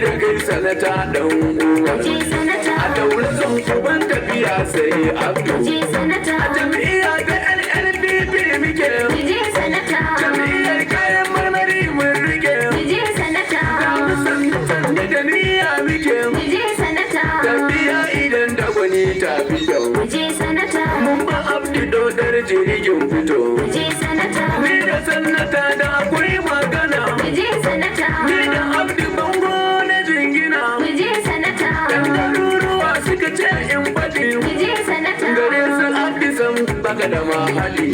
da kai sanata dan uwa a daura zan kuban tafiya sai abdu a jami'a ga LLPP muke jami'ar kayan marmari mun rike da jami'a muke tafiya idan da gwani ta fi kyau mun ba abdu dodar jirgin fito ni da sanata da akwai magana ni da abdu bango na jingina dan garuruwa suka ce in faɗi gare su abdu san baka da mahali